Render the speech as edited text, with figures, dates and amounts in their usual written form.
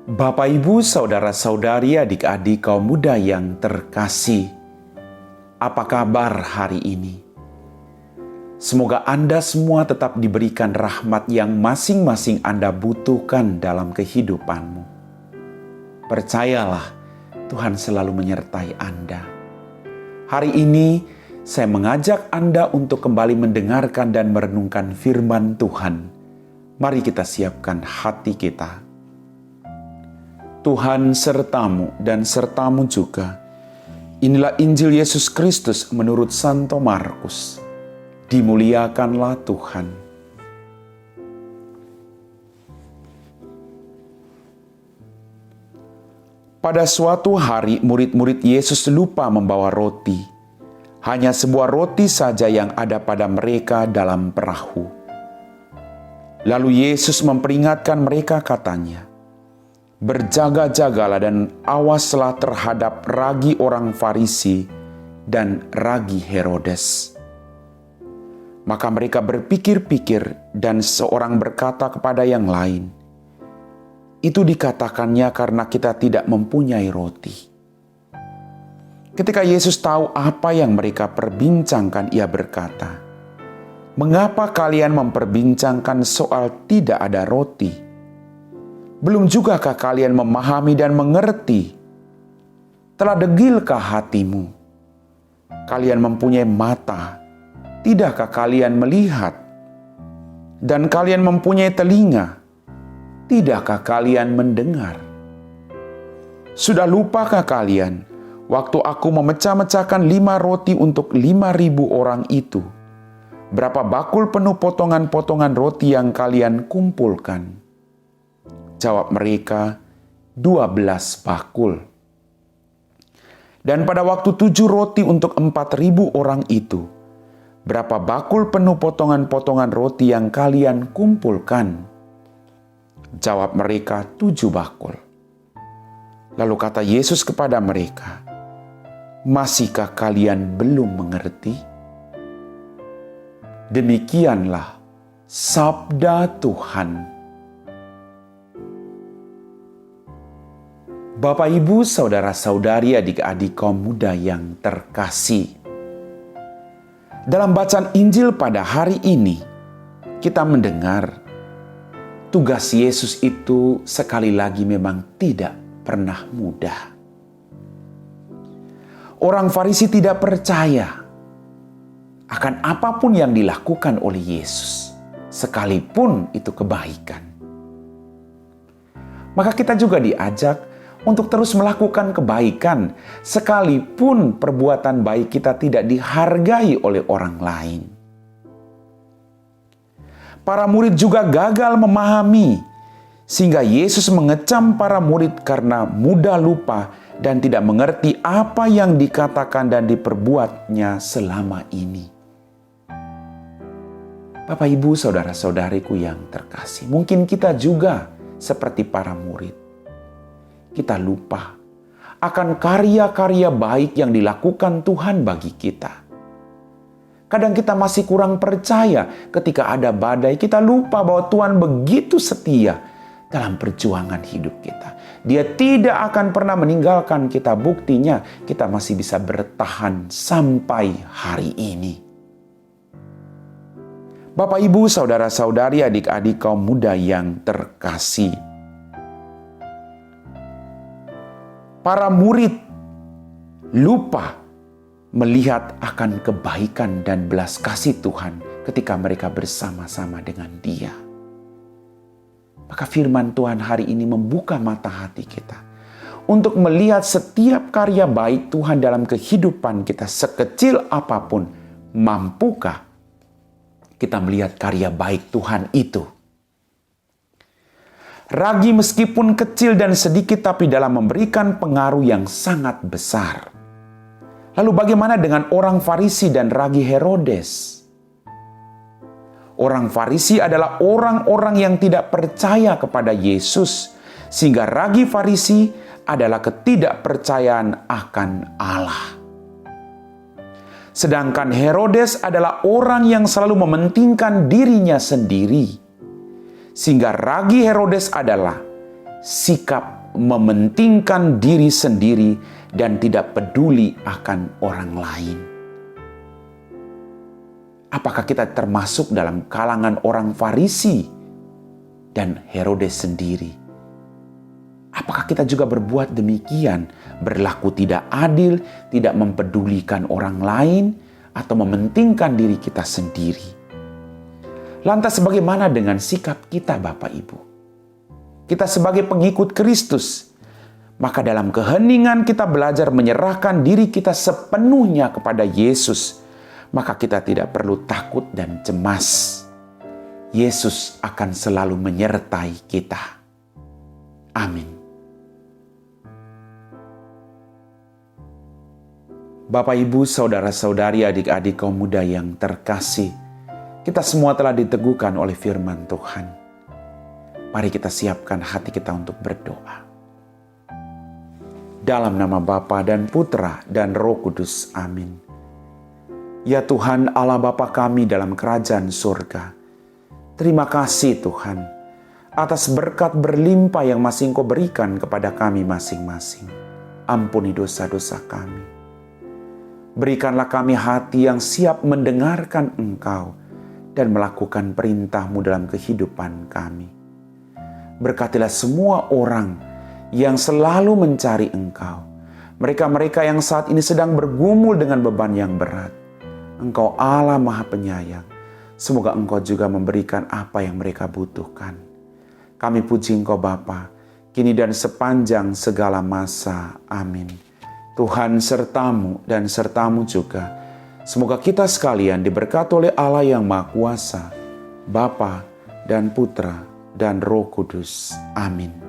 Bapak, Ibu, saudara-saudari, adik-adik kaum muda yang terkasih, apa kabar hari ini? Semoga Anda semua tetap diberikan rahmat yang masing-masing Anda butuhkan dalam kehidupanmu. Percayalah, Tuhan selalu menyertai Anda. Hari ini, saya mengajak Anda untuk kembali mendengarkan dan merenungkan firman Tuhan. Mari kita siapkan hati kita. Tuhan sertamu dan sertamu juga. Inilah Injil Yesus Kristus menurut Santo Markus. Dimuliakanlah Tuhan. Pada suatu hari, murid-murid Yesus lupa membawa roti. Hanya sebuah roti saja yang ada pada mereka dalam perahu. Lalu Yesus memperingatkan mereka, katanya, "Berjaga-jagalah dan awaslah terhadap ragi orang Farisi dan ragi Herodes." Maka mereka berpikir-pikir dan seorang berkata kepada yang lain, "Itu dikatakannya karena kita tidak mempunyai roti." Ketika Yesus tahu apa yang mereka perbincangkan, ia berkata, "Mengapa kalian memperbincangkan soal tidak ada roti? Belum jugakah kalian memahami dan mengerti? Telah degilkah hatimu? Kalian mempunyai mata, tidakkah kalian melihat? Dan kalian mempunyai telinga, tidakkah kalian mendengar? Sudah lupakah kalian waktu aku memecah-mecahkan 5 roti untuk 5.000 orang itu? Berapa bakul penuh potongan-potongan roti yang kalian kumpulkan?" Jawab mereka, 12 bakul. "Dan pada waktu 7 roti untuk 4.000 orang itu, berapa bakul penuh potongan-potongan roti yang kalian kumpulkan?" Jawab mereka, 7 bakul. Lalu kata Yesus kepada mereka, "Masihkah kalian belum mengerti?" Demikianlah sabda Tuhan. Bapak, Ibu, saudara-saudari, adik-adik kaum muda yang terkasih. Dalam bacaan Injil pada hari ini, kita mendengar tugas Yesus itu sekali lagi memang tidak pernah mudah. Orang Farisi tidak percaya akan apapun yang dilakukan oleh Yesus, sekalipun itu kebaikan. Maka kita juga diajak untuk terus melakukan kebaikan, sekalipun perbuatan baik kita tidak dihargai oleh orang lain. Para murid juga gagal memahami, sehingga Yesus mengecam para murid karena mudah lupa dan tidak mengerti apa yang dikatakan dan diperbuatnya selama ini. Bapak, Ibu, saudara-saudariku yang terkasih, mungkin kita juga seperti para murid. Kita lupa akan karya-karya baik yang dilakukan Tuhan bagi kita. Kadang kita masih kurang percaya ketika ada badai. Kita lupa bahwa Tuhan begitu setia dalam perjuangan hidup kita. Dia tidak akan pernah meninggalkan kita. Buktinya kita masih bisa bertahan sampai hari ini. Bapak, Ibu, saudara-saudari, adik-adik kaum muda yang terkasih. Para murid lupa melihat akan kebaikan dan belas kasih Tuhan ketika mereka bersama-sama dengan Dia. Maka firman Tuhan hari ini membuka mata hati kita untuk melihat setiap karya baik Tuhan dalam kehidupan kita, sekecil apapun. Mampukah kita melihat karya baik Tuhan itu? Ragi meskipun kecil dan sedikit, tapi dalam memberikan pengaruh yang sangat besar. Lalu bagaimana dengan orang Farisi dan ragi Herodes? Orang Farisi adalah orang-orang yang tidak percaya kepada Yesus, sehingga ragi Farisi adalah ketidakpercayaan akan Allah. Sedangkan Herodes adalah orang yang selalu mementingkan dirinya sendiri. Sehingga ragi Herodes adalah sikap mementingkan diri sendiri dan tidak peduli akan orang lain. Apakah kita termasuk dalam kalangan orang Farisi dan Herodes sendiri? Apakah kita juga berbuat demikian, berlaku tidak adil, tidak mempedulikan orang lain, atau mementingkan diri kita sendiri? Lantas bagaimana dengan sikap kita, Bapak Ibu? Kita sebagai pengikut Kristus, maka dalam keheningan kita belajar menyerahkan diri kita sepenuhnya kepada Yesus, maka kita tidak perlu takut dan cemas. Yesus akan selalu menyertai kita. Amin. Bapak, Ibu, saudara-saudari, adik-adik kaum muda yang terkasih, kita semua telah diteguhkan oleh firman Tuhan. Mari kita siapkan hati kita untuk berdoa. Dalam nama Bapa dan Putra dan Roh Kudus. Amin. Ya Tuhan Allah Bapa kami dalam kerajaan surga, terima kasih Tuhan atas berkat berlimpah yang masih Engkau berikan kepada kami masing-masing. Ampuni dosa-dosa kami. Berikanlah kami hati yang siap mendengarkan Engkau dan melakukan perintah-Mu dalam kehidupan kami. Berkatilah semua orang yang selalu mencari Engkau. Mereka-mereka yang saat ini sedang bergumul dengan beban yang berat. Engkau Allah Maha Penyayang. Semoga Engkau juga memberikan apa yang mereka butuhkan. Kami puji Engkau Bapa, kini dan sepanjang segala masa. Amin. Tuhan sertamu dan sertamu juga. Semoga kita sekalian diberkati oleh Allah yang Maha Kuasa, Bapa dan Putra dan Roh Kudus. Amin.